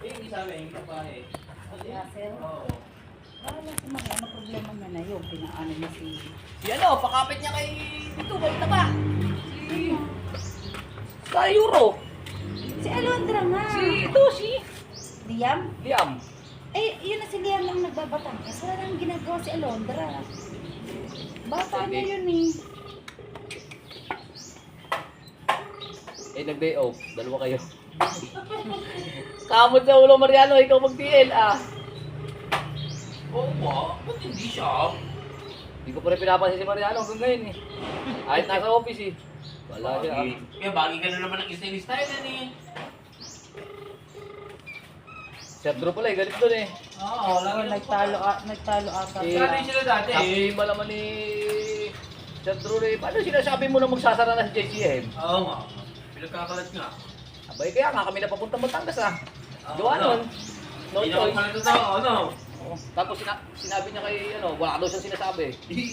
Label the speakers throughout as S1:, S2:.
S1: Hindi sa amin, yung babae.
S2: Sir.
S1: Oo.
S2: Wala sa mga ano problema na yun. Pinaano niya si...
S1: Si ano, pakapit niya kay dito, balik na ba? Sa Euro.
S2: Si Alondra nga.
S1: Si
S2: Liam?
S1: Liam.
S2: Eh, yun na si Liam lang nagbabatang. Kasi wala nang ginagawa si Alondra. Bata na yun eh.
S1: Nag-day off. Dalawa kayo. Kamot sa ulo, Mariano. Ikaw mag-TL, ah. Oo ba? Ba't hindi siya? Hindi ko pa rin pinapansin si Mariano hanggang ngayon eh. Kahit nasa office eh. Wala siya.
S3: Kaya bagay ka na naman ng style yan eh.
S1: Sir Drew pala eh, galit doon eh.
S3: Oo,
S2: Oh, nagtalo ata.
S1: Eh,
S3: Saan rin sila dati?
S1: Sabi malaman ni Sir Drew eh, paano sinasabi mo na magsasara na si JCM?
S3: Oo nga. Pinagkakalat nga.
S1: Abay, kaya nga kami napapunta Batangas ah.
S3: Oo,
S1: Gawa
S3: ano?
S1: nun. No
S3: Hindi naman
S1: choice.
S3: pala totoo, ano?
S1: Oo. Tapos sinabi niya kay, ano, wala daw siyang sinasabi.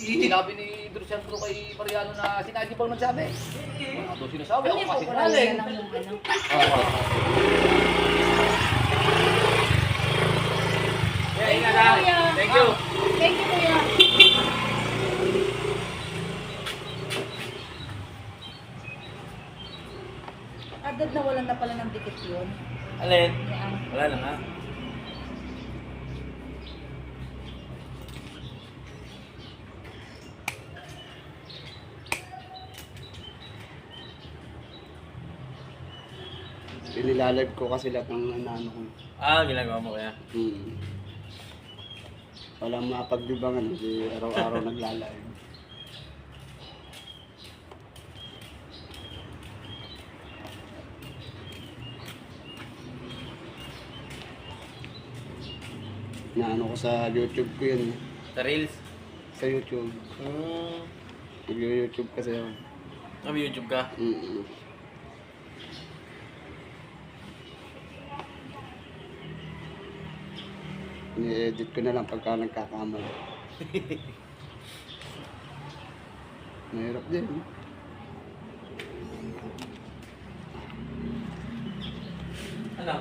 S1: Sinabi ni Sir Drew kay Mariano na sinadya pang nagsabi. Wala daw sinasabi,
S2: Ano
S1: ako
S2: yung
S1: kasi
S2: kukulay
S1: galing.
S2: na lang yung ano?
S1: Oo.
S3: Yeah, ingat ha.
S2: Kuya.
S3: Thank you.
S2: Thank you, Kuya. Agad na wala na pala ng dikit yun.
S3: Alin?
S2: Yan.
S3: Wala na nga.
S4: Pinilalive ko kasi lahat ng ano ko.
S3: Ah, ginagawa mo kaya?
S4: Walang mapagdibangan, hindi araw-araw naglalive. Naano ko sa YouTube ko yun.
S3: Sa Reels?
S4: Sa YouTube. Nag-YouTube kasi ako.
S3: Nag-YouTube ka?
S4: Ni-edit ko na lang pagka nagkakamali. Mahirap din.
S3: Ano?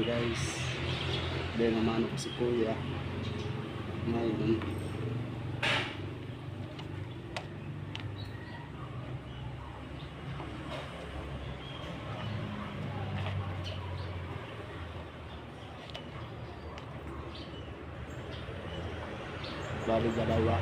S4: Guys, dahil naman ako si Kuya. Ngayon, bali dalawa.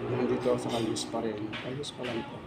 S4: Nandito ako sa Kalyus pa rin. Kalyus pa lang po.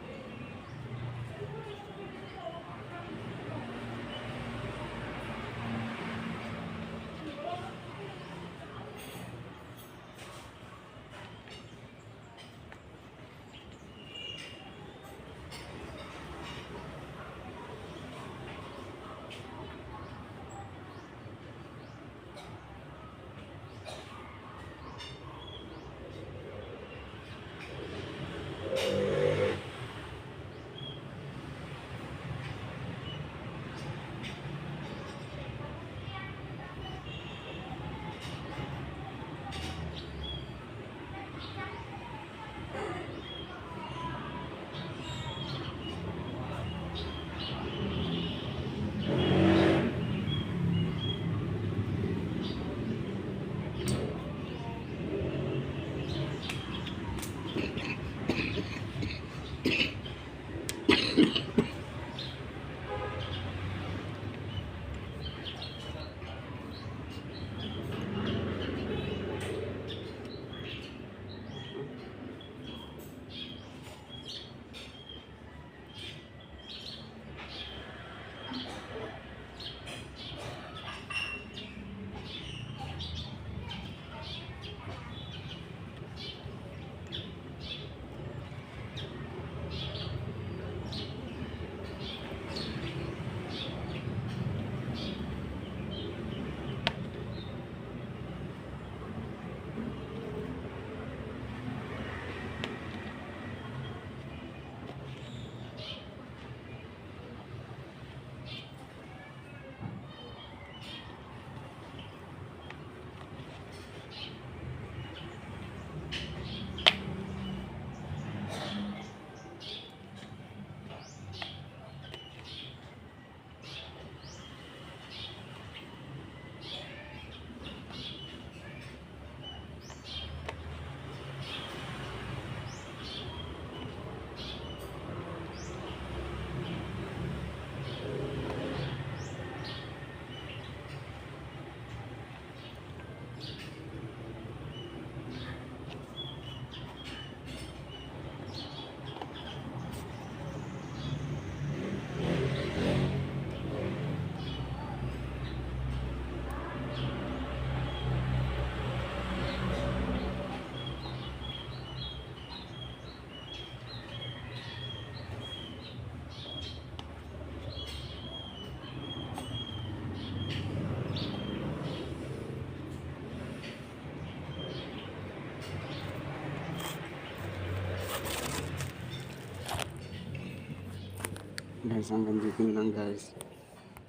S4: Guys, hanggang dito na lang guys.